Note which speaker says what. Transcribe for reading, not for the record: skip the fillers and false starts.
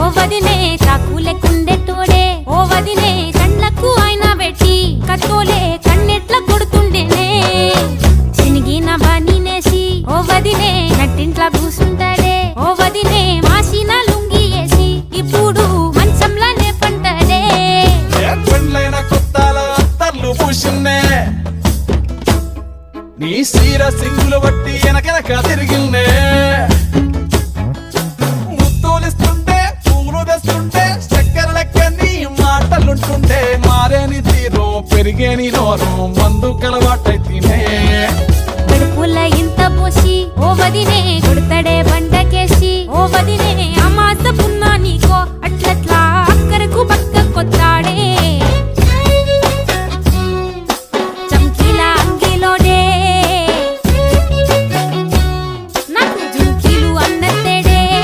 Speaker 1: ఓ వదినే చాకులెక్కుండే తోడే ఓ వదినే కళ్ళకు ఆయన పెట్టి కత్తోలే కన్నెట్ల కొడుతుండేనే చినిగిన బానినేసి ఓ వదినే నట్టింట్లా కూసుంటాడే ఓ వదినే మాసిన లుంగి వేసి ఇప్పుడు మంచంలానే పంటాడే
Speaker 2: పెండ్లైన కొత్తాల అత్తర్లు పూసిన్నే నీ సీర సింగులు బట్టి వెనకెనక తిరిగిన్నే